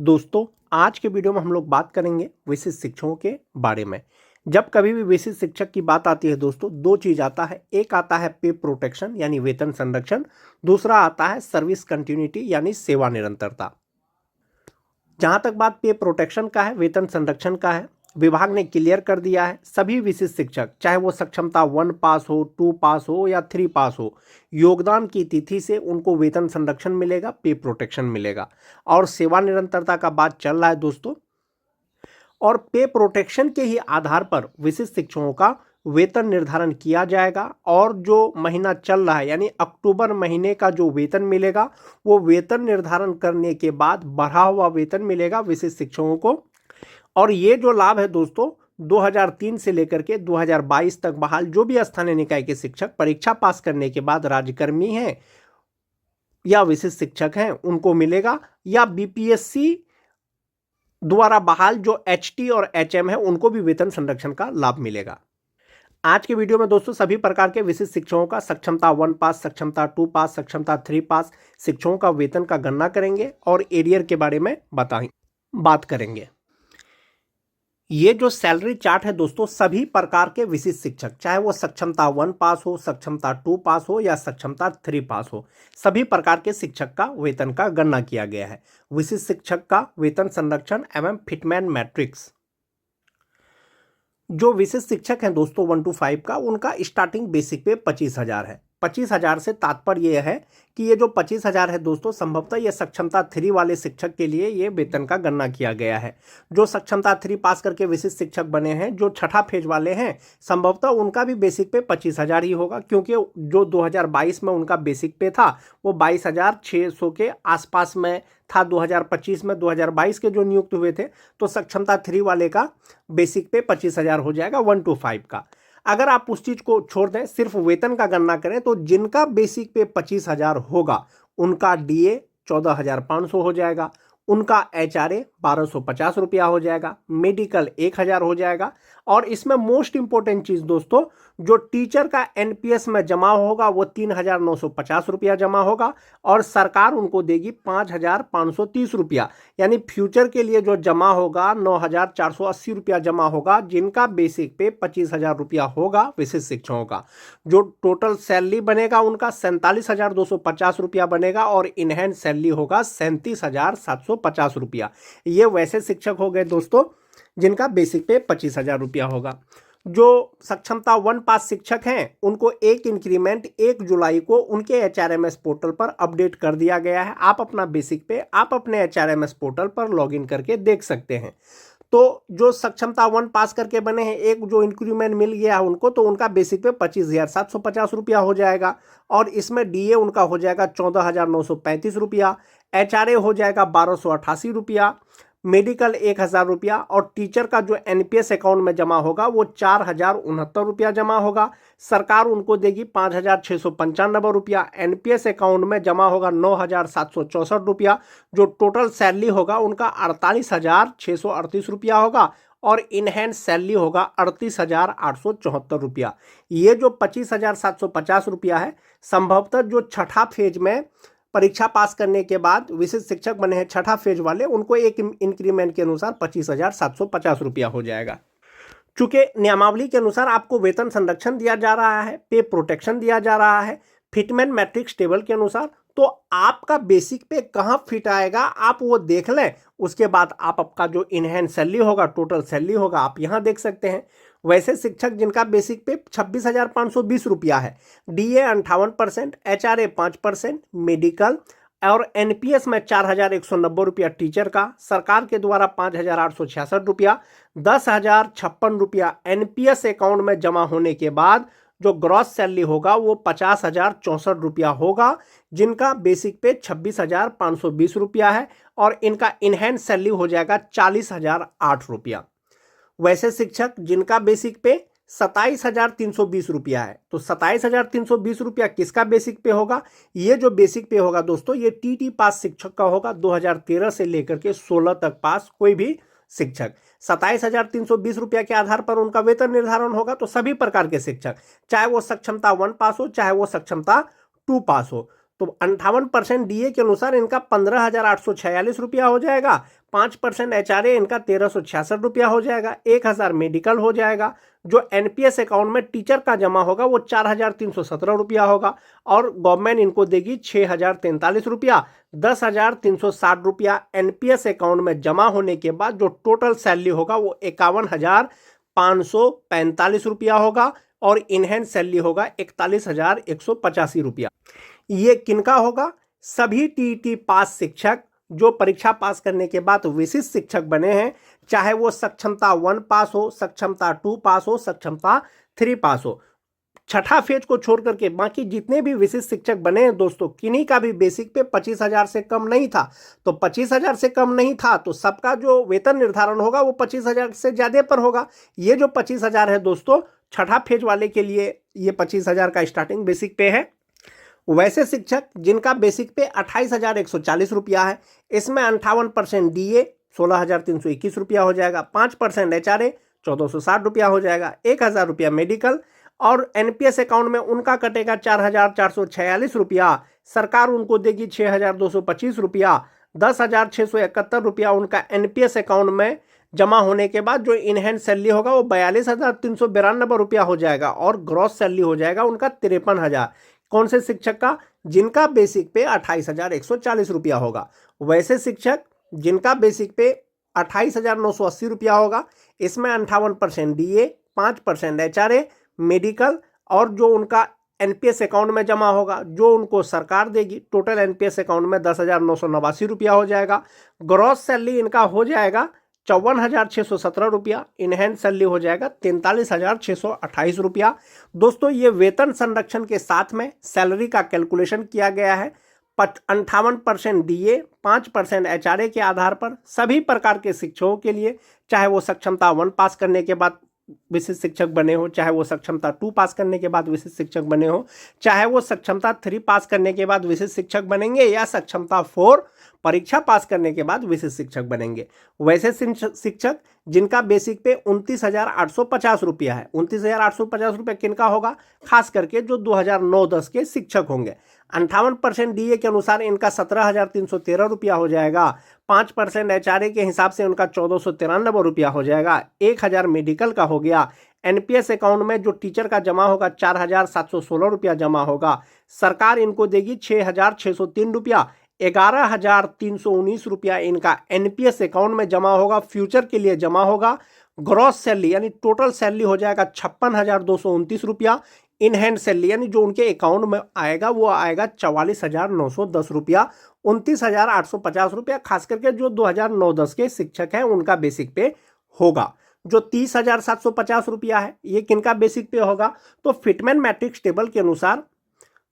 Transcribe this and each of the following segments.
दोस्तों, आज के वीडियो में हम लोग बात करेंगे विशिष्ट शिक्षकों के बारे में। जब कभी भी विशिष्ट शिक्षक की बात आती है दोस्तों, दो चीज आता है। एक आता है पे प्रोटेक्शन यानी वेतन संरक्षण, दूसरा आता है सर्विस कंटिन्यूटी यानी सेवा निरंतरता। जहां तक बात पे प्रोटेक्शन का है, वेतन संरक्षण का है, विभाग ने क्लियर कर दिया है सभी विशिष्ट शिक्षक, चाहे वो सक्षमता 1 पास हो, 2 पास हो या 3 पास हो, योगदान की तिथि से उनको वेतन संरक्षण मिलेगा, पे प्रोटेक्शन मिलेगा। और सेवा निरंतरता का बात चल रहा है दोस्तों, और पे प्रोटेक्शन के ही आधार पर विशिष्ट शिक्षकों का वेतन निर्धारण किया जाएगा। और जो महीना चल रहा है यानी अक्टूबर महीने का जो वेतन मिलेगा, वो वेतन निर्धारण करने के बाद बढ़ा हुआ वेतन मिलेगा विशिष्ट शिक्षकों को। और ये जो लाभ है दोस्तों, 2003 से लेकर के 2022 तक बहाल जो भी स्थानीय निकाय के शिक्षक परीक्षा पास करने के बाद राज्यकर्मी हैं या विशिष्ट शिक्षक हैं उनको मिलेगा, या बीपीएससी द्वारा बहाल जो एचटी और एचएम है उनको भी वेतन संरक्षण का लाभ मिलेगा। आज के वीडियो में दोस्तों सभी प्रकार के विशिष्ट शिक्षकों का सक्षमता 1 पास, सक्षमता 2 पास, सक्षमता 3 पास शिक्षकों का वेतन का गणना करेंगे और एरियर के बारे में बात करेंगे। ये जो सैलरी चार्ट है दोस्तों, सभी प्रकार के विशिष्ट शिक्षक, चाहे वो सक्षमता 1 पास हो, सक्षमता 2 पास हो या सक्षमता 3 पास हो, सभी प्रकार के शिक्षक का वेतन का गणना किया गया है। विशिष्ट शिक्षक का वेतन संरक्षण एवं फिटमैन मैट्रिक्स। जो विशिष्ट शिक्षक हैं दोस्तों 1 to 5 का, उनका स्टार्टिंग बेसिक पे 25,000 है। 25,000 से तात्पर्य यह है कि ये जो 25,000 है दोस्तों, संभवतः ये सक्षमता 3 वाले शिक्षक के लिए ये वेतन का गणना किया गया है। जो सक्षमता 3 पास करके विशिष्ट शिक्षक बने हैं, जो छठा फेज वाले हैं, संभवतः उनका भी बेसिक पे 25,000 ही होगा, क्योंकि जो 2022 में उनका बेसिक पे था वो 22,600 के आसपास में था। 2025 में 2022 के जो नियुक्त हुए थे, तो सक्षमता 3 वाले का बेसिक पे 25,000 हो जाएगा 1 to 5 का। अगर आप उस चीज को छोड़ दें, सिर्फ वेतन का गणना करें, तो जिनका बेसिक पे 25,000 होगा उनका डीए 14,500 हो जाएगा, उनका एचआरए 1,250 रुपया हो जाएगा, मेडिकल 1,000 हो जाएगा। और इसमें मोस्ट इंपॉर्टेंट चीज दोस्तों, जो टीचर का एनपीएस में जमा होगा वो 3,950 रुपया जमा होगा, और सरकार उनको देगी 5,530 रुपया, यानी फ्यूचर के लिए जो जमा होगा 9,480 रुपया जमा होगा, जिनका बेसिक पे 25,000 रुपया होगा विशिष्ट शिक्षकों का। जो टोटल सैलरी बनेगा उनका 47,250 रुपया बनेगा, और इनहैंड सैलरी होगा 37,750 रुपया। ये वैसे शिक्षक हो गए दोस्तों जिनका बेसिक पे 25,000 रुपया होगा। जो सक्षमता 1 पास शिक्षक हैं उनको एक इंक्रीमेंट 1 जुलाई को उनके एचआरएमएस पोर्टल पर अपडेट कर दिया गया है। आप अपना बेसिक पे आप अपने एचआरएमएस पोर्टल पर लॉगिन करके देख सकते हैं। तो जो सक्षमता 1 पास करके बने हैं, एक जो इंक्रीमेंट मिल गया है उनको, तो उनका बेसिक पे 25,750 रुपया हो जाएगा, और इसमें डीए उनका हो जाएगा 14,935 रुपया, एचआरए हो जाएगा 1,288 रुपया, मेडिकल 1,000 रुपया, और टीचर का जो एनपीएस अकाउंट में जमा होगा वो 4,069 रुपया जमा होगा। सरकार उनको देगी 5,695 रुपया, एनपीएस अकाउंट में जमा होगा 9,764 रुपया। जो टोटल सैलरी होगा उनका 48,638 रुपया होगा, और इनहैंड सैलरी होगा 38,874 रुपया। ये जो 25,750 रुपया है, संभवतः जो छठा फेज में परीक्षा पास करने के बाद विशिष्ट शिक्षक बने हैं छठा फेज वाले, उनको एक इंक्रीमेंट के अनुसार 25,750 रुपया हो जाएगा। चूंकि नियमावली के अनुसार आपको वेतन संरक्षण दिया जा रहा है, पे प्रोटेक्शन दिया जा रहा है फिटमैन मैट्रिक्स टेबल के अनुसार, तो आपका बेसिक पे कहाँ फिट आएगा आप वो देख लें। उसके बाद आपका जो इनहैंड सैलरी होगा, टोटल सैलरी होगा, आप यहाँ देख सकते हैं। वैसे शिक्षक जिनका बेसिक पे 26,520 रुपया है, डीए 58%, एचआरए 5%, मेडिकल और एनपीएस में 4,190 रुपया टीचर का, सरकार के द्वारा 5,866 रुपया, 10,056 रुपया एनपीएस अकाउंट में जमा होने के बाद जो ग्रॉस सैलरी होगा वो 50,064 रुपया होगा, जिनका बेसिक पे 26,520 रुपया है, और इनका इनहैंड सैलरी हो जाएगा 40,008 रुपया। वैसे शिक्षक जिनका बेसिक पे 27,320 रुपया है, तो 27,320 रुपया किसका बेसिक पे होगा? ये जो बेसिक पे होगा दोस्तों, ये टीटी पास शिक्षक का होगा, 2013 से लेकर के 16 तक पास कोई भी शिक्षक। 27,320 रुपया के आधार पर उनका वेतन निर्धारण होगा। तो सभी प्रकार के शिक्षक, चाहे वो सक्षमता 1 पास हो, चाहे वो सक्षमता 2 पास हो, तो 58% डीए के अनुसार इनका 15,846 रुपया हो जाएगा। 5% एचआरए इनका 1,366 रुपया हो जाएगा। 1,000 मेडिकल हो जाएगा। जो एनपीएस अकाउंट में टीचर का जमा होगा वो 4,317 रुपया होगा और गवर्नमेंट इनको देगी 6,043 रुपया। 10,360 रुपया एनपीएस अकाउंट में जमा होने के बाद जो टोटल सैलरी होगा वो 51,545 रुपया होगा और इन हैंड सैलरी होगा 41,185 रुपया। ये किनका होगा? सभी टीईटी पास शिक्षक जो परीक्षा पास करने के बाद विशिष्ट शिक्षक बने हैं, चाहे वो सक्षमता 1 पास हो, सक्षमता 2 पास हो, सक्षमता 3 पास हो। छठा फेज को छोड़ करके बाकी जितने भी विशिष्ट शिक्षक बने हैं दोस्तों, किन्हीं का भी बेसिक पे 25,000 से कम नहीं था। तो 25,000 से कम नहीं था तो सबका जो वेतन निर्धारण होगा वो 25,000 से ज्यादा पर होगा। ये जो 25,000 है दोस्तों, छठा फेज वाले के लिए ये 25,000 का स्टार्टिंग बेसिक पे है। वैसे शिक्षक जिनका बेसिक पे 28,140 रुपया है, इसमें 58% डीए 16,321 रुपया हो जाएगा। 5% एचआरए 1,460 रुपया हो जाएगा। 1,000 रुपया मेडिकल और एनपीएस अकाउंट में उनका कटेगा 4,446 रुपया। सरकार उनको देगी 6,225 रुपया। 10,671 रुपया उनका एनपीएस अकाउंट में जमा होने के बाद जो इन हैंड सैलरी होगा वो 42,392 रुपया हो जाएगा और ग्रॉस सैलरी हो जाएगा उनका 53,000। कौन से शिक्षक का? जिनका बेसिक पे 28,140 रुपया होगा। वैसे शिक्षक जिनका बेसिक पे 28,980 रुपया होगा, इसमें 58% डीए, 5% एचआरए, मेडिकल और जो उनका एनपीएस अकाउंट में जमा होगा जो उनको सरकार देगी। टोटल एनपीएस अकाउंट में 10,989 रुपया हो जाएगा। ग्रॉस सैलरी इनका हो जाएगा 54,617 रुपया। इन हैंड सैलरी हो जाएगा 43,628 रुपया। दोस्तों ये वेतन संरक्षण के साथ में सैलरी का कैलकुलेशन किया गया है। 58% डीए, 5% एचआरए के आधार पर सभी प्रकार के शिक्षकों के लिए, चाहे वो सक्षमता 1 पास करने के बाद विशिष्ट शिक्षक बने हो, चाहे वो सक्षमता 2 पास करने के बाद विशिष्ट शिक्षक बने हो, चाहे वो सक्षमता 3 पास करने के बाद विशिष्ट शिक्षक बनेंगे या सक्षमता 4 परीक्षा पास करने के बाद विशिष्ट शिक्षक बनेंगे। वैसे शिक्षक जिनका बेसिक पे 29,850 रुपया है, 29,850 रुपया किनका होगा? खास करके जो 2009-10 के शिक्षक होंगे। 58% डीए के अनुसार इनका 17,313 रुपया हो जाएगा। 5% एचआरए के हिसाब से उनका 1,493 रुपया हो जाएगा। 1,000 मेडिकल का हो गया। एनपीएस अकाउंट में जो टीचर का जमा होगा 4,716 रुपया जमा होगा। सरकार इनको देगी 6,603 रुपया। 11,319 रुपया इनका एनपीएस अकाउंट में जमा होगा, फ्यूचर के लिए जमा होगा। ग्रॉस सैलरी यानी टोटल सैलरी हो जाएगा 56,229 रुपया। इन हैंड सैलरी यानी जो उनके अकाउंट में आएगा वो आएगा 44,910 रुपया। 29,850 रुपया खास करके जो 2009-10 के शिक्षक हैं उनका बेसिक पे होगा। जो 30,750 रुपया है ये किनका बेसिक पे होगा? तो फिटमैन मैट्रिक्स टेबल के अनुसार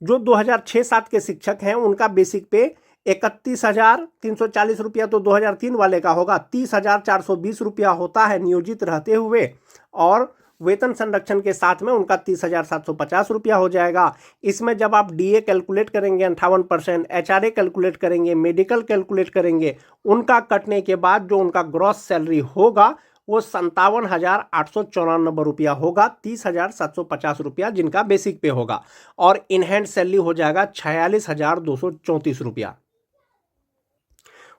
जो 2006-7 के शिक्षक हैं उनका बेसिक पे 31,340 रुपया तो 2003 वाले का होगा। 30,420 रुपया होता है नियोजित रहते हुए और वेतन संरक्षण के साथ में उनका 30,750 रुपया हो जाएगा। इसमें जब आप डीए कैलकुलेट करेंगे 58%, एचआरए कैलकुलेट करेंगे, मेडिकल कैलकुलेट करेंगे, उनका कटने के बाद जो उनका ग्रॉस सैलरी होगा वो 57,894 रुपया होगा। 30,750 रुपया जिनका बेसिक पे होगा और इन हैंड सैलरी हो जाएगा 46,234 रुपया।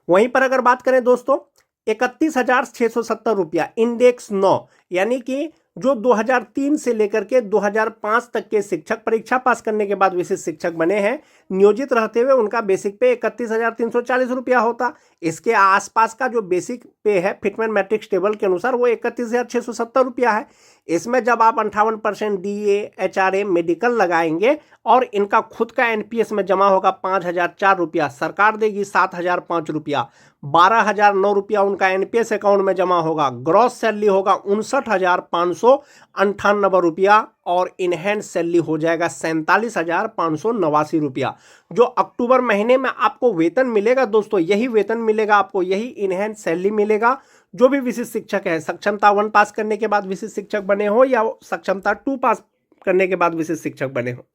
वहीं पर अगर बात करें दोस्तों 31,670 रुपया इंडेक्स 9 यानी कि जो 2003 से लेकर के 2005 तक के शिक्षक परीक्षा पास करने के बाद विशिष्ट शिक्षक बने हैं नियोजित रहते हुए उनका बेसिक पे 31,340 रुपया होता। इसके आसपास का जो बेसिक पे है फिटमैन मैट्रिक्स टेबल के अनुसार वो 31,670 रुपया है। इसमें जब आप 58% डीए, एचआरए, मेडिकल लगाएंगे और इनका खुद का एनपीएस में जमा होगा 5,004 रुपया, सरकार देगी 7,005 रुपया, 12,009 रुपया उनका एनपीएस अकाउंट में जमा होगा। ग्रॉस सैलरी होगा 59,598 रुपया और इन हैंड सैलरी हो जाएगा 47,589 रुपया। जो अक्टूबर महीने में आपको वेतन मिलेगा दोस्तों, यही वेतन मिलेगा आपको, यही इन हैंड सैलरी मिलेगा। जो भी विशिष्ट शिक्षक है, सक्षमता 1 पास करने के बाद विशिष्ट शिक्षक बने हो या सक्षमता 2 पास करने के बाद विशिष्ट शिक्षक बने हो।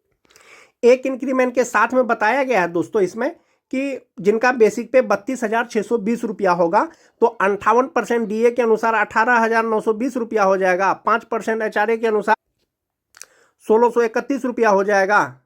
एक इंक्रीमेंट के साथ में बताया गया है दोस्तों इसमें कि जिनका बेसिक पे 32,620 रुपया होगा तो 58% डीए के अनुसार 18,920 रुपया हो जाएगा। 5% एचआरए के अनुसार 1,631 रुपया हो जाएगा।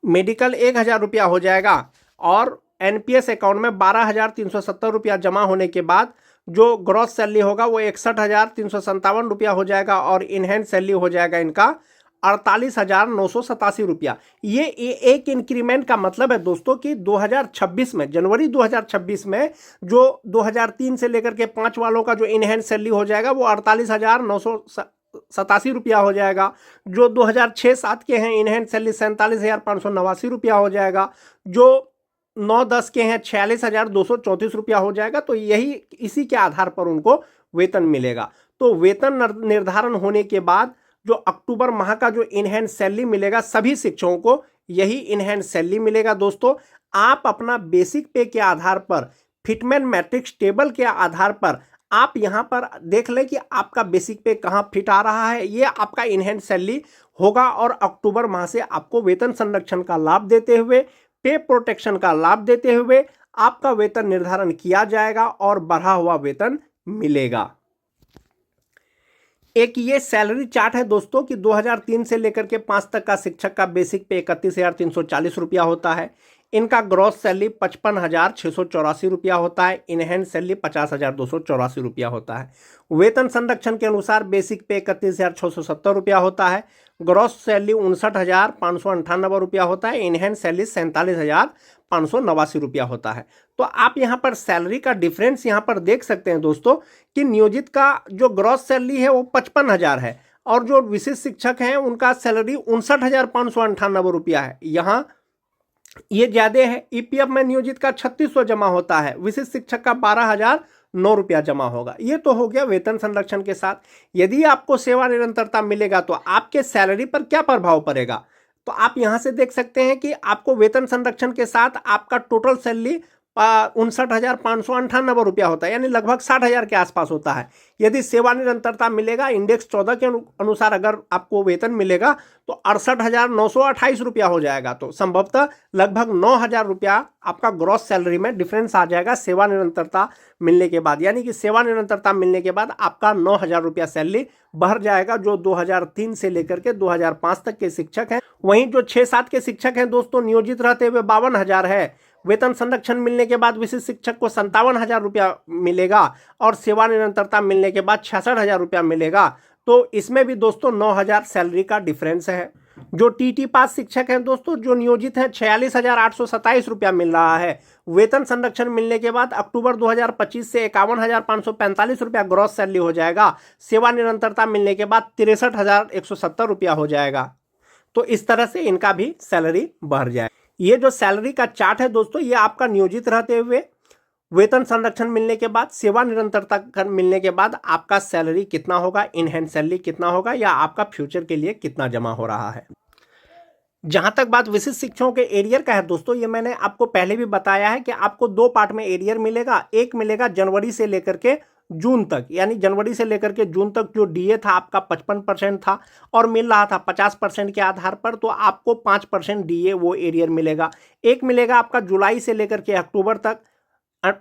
मेडिकल 1,000 रुपया हो जाएगा और एनपीएस अकाउंट में 12,370 रुपया जमा होने के बाद जो ग्रॉस सैलरी होगा वो 61,357 रुपया हो जाएगा और इनहैंड सैलरी हो जाएगा इनका 48,987 रुपया। ये एक इंक्रीमेंट का मतलब है दोस्तों कि 2026 में, जनवरी 2026 में जो 2003 से लेकर के 5 वालों का जो इनहैंड सैलरी हो जाएगा वो 48,987 रुपया हो जाएगा। जो 2006-7 के हैं इनहैंड सैलरी 47,589 रुपया हो जाएगा। जो 9-10 के हैं 46,234 रुपया हो जाएगा। तो यही इसी के आधार पर उनको वेतन मिलेगा। तो वेतन निर्धारण होने के बाद जो अक्टूबर माह का जो इनहैंड सैलरी मिलेगा सभी शिक्षकों को यही इनहैंड सैलरी मिलेगा। दोस्तों आप अपना बेसिक पे के आधार पर, फिटमेन मैट्रिक्स टेबल के आधार पर आप यहां पर देख लें कि आपका बेसिक पे कहां फिट आ रहा है। ये आपका इनहैंड सैलरी होगा और अक्टूबर माह से आपको वेतन संरक्षण का लाभ देते हुए, पे प्रोटेक्शन का लाभ देते हुए आपका वेतन निर्धारण किया जाएगा और बढ़ा हुआ वेतन मिलेगा। एक ये सैलरी चार्ट है दोस्तों कि 2003 से लेकर के 5 तक का शिक्षक का बेसिक पे 31,340 रुपया होता है। इनका ग्रॉस सैलरी 55,684 रुपया होता है। इनहैंड सैलरी 50,284 रुपया होता है। वेतन संरक्षण के अनुसार बेसिक पे 31,670 रुपया होता है। ग्रॉस सैलरी 59,598 रुपया होता है। इनहैंड सैलरी 47,589 रुपया होता है। तो आप यहाँ पर सैलरी का डिफरेंस यहाँ पर देख सकते हैं दोस्तों कि नियोजित का जो ग्रॉस सैलरी है वो 55,000 है और जो विशिष्ट शिक्षक हैं उनका सैलरी 59,598 रुपया है। यहाँ ये ज्यादा है। ईपीएफ में नियोजित का 3600 जमा होता है, विशिष्ट शिक्षक का 12,009 रुपया जमा होगा। ये तो हो गया वेतन संरक्षण के साथ। यदि आपको सेवा निरंतरता मिलेगा तो आपके सैलरी पर क्या प्रभाव पड़ेगा, तो आप यहां से देख सकते हैं कि आपको वेतन संरक्षण के साथ आपका टोटल सैलरी 59,598 रुपया होता है, यानी लगभग 60,000 के आसपास होता है। यदि सेवा निरंतरता मिलेगा, इंडेक्स 14 के अनुसार अगर आपको वेतन मिलेगा तो 68,928 रुपया हो जाएगा। तो संभवतः लगभग 9,000 रुपया आपका ग्रॉस सैलरी में डिफरेंस आ जाएगा सेवा निरंतरता मिलने के बाद। यानी कि सेवा निरंतरता मिलने के बाद आपका 9,000 रुपया सैलरी बढ़ जाएगा। जो 2003 से लेकर के 2005 तक के शिक्षक हैं, वहीं जो 6-7 के शिक्षक हैं दोस्तों नियोजित रहते हुए 52,000 है। वेतन संरक्षण मिलने के बाद विशिष्ट शिक्षक को 57,000 रुपया मिलेगा और सेवा निरंतरता मिलने के बाद 66,000 रुपया मिलेगा। तो इसमें भी दोस्तों 9,000 सैलरी का डिफरेंस है। जो टीटी पास शिक्षक हैं दोस्तों जो नियोजित हैं 46,827 रुपया मिल रहा है। वेतन संरक्षण मिलने के बाद अक्टूबर 2025 से 51,545 रुपया ग्रॉस सैलरी हो जाएगा। सेवा निरंतरता मिलने के बाद 63,170 रुपया हो जाएगा। तो इस तरह से इनका भी सैलरी बढ़ जाए। ये जो सैलरी का चार्ट है दोस्तों ये आपका नियोजित रहते हुए, वेतन संरक्षण मिलने के बाद, सेवा निरंतरता मिलने के बाद आपका सैलरी कितना होगा, इनहैंड सैलरी कितना होगा या आपका फ्यूचर के लिए कितना जमा हो रहा है। जहां तक बात विशिष्ट शिक्षकों के एरियर का है दोस्तों, ये मैंने आपको पहले भी बताया है कि आपको 2 पार्ट में एरियर मिलेगा। एक मिलेगा जनवरी से लेकर के जून तक, यानी जनवरी से लेकर के जून तक जो डीए था आपका 55% था और मिल रहा था 50% के आधार पर, तो आपको 5% डीए वो एरियर मिलेगा। एक मिलेगा आपका जुलाई से लेकर के अक्टूबर तक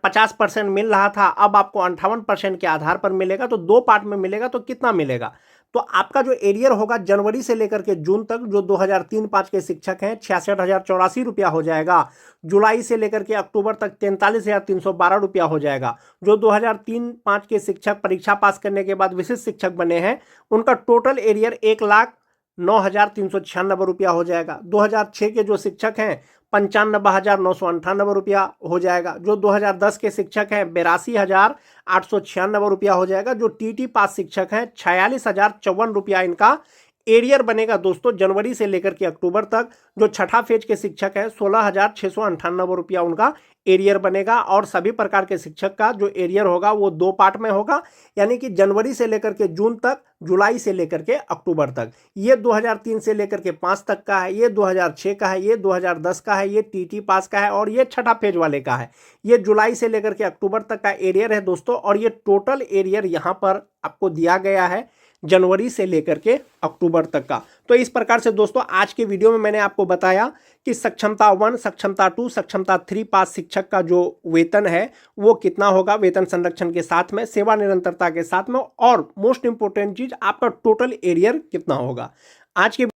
50% मिल रहा था, अब आपको 58% के आधार पर मिलेगा। तो 2 पार्ट में मिलेगा। तो कितना मिलेगा, तो आपका जो एरियर होगा जनवरी से लेकर के जून तक जो 2003-5 के शिक्षक हैं 66,084 रुपया हो जाएगा। जुलाई से लेकर के अक्टूबर तक 43,312 रुपया हो जाएगा। जो 2003-5 के शिक्षक परीक्षा पास करने के बाद विशिष्ट शिक्षक बने हैं उनका टोटल एरियर 1,09,396 रुपया हो जाएगा। 2006 के जो शिक्षक हैं 95,998 रुपया हो जाएगा। जो 2010 के शिक्षक हैं 82,896 रुपया हो जाएगा। जो टीटी पास शिक्षक हैं 46,054 रुपया इनका एरियर बनेगा दोस्तों जनवरी से लेकर के अक्टूबर तक। जो छठा फेज के शिक्षक है 16,698 रुपया उनका एरियर बनेगा। और सभी प्रकार के शिक्षक का जो एरियर होगा वो 2 पार्ट में होगा, यानी कि जनवरी से लेकर के जून तक, जुलाई से लेकर के अक्टूबर तक। ये 2003 से लेकर के 5 तक का है, ये 2006 का है, ये 2010 का है, ये टीटी पास का है और ये छठा फेज वाले का है। ये जुलाई से लेकर के अक्टूबर तक का एरियर है दोस्तों। और ये टोटल एरियर यहाँ पर आपको दिया गया है जनवरी से लेकर के अक्टूबर तक का। तो इस प्रकार से दोस्तों आज के वीडियो में मैंने आपको बताया कि सक्षमता 1, सक्षमता 2, सक्षमता 3 पास शिक्षक का जो वेतन है वो कितना होगा वेतन संरक्षण के साथ में, सेवा निरंतरता के साथ में, और मोस्ट इंपोर्टेंट चीज आपका टोटल एरियर कितना होगा। आज के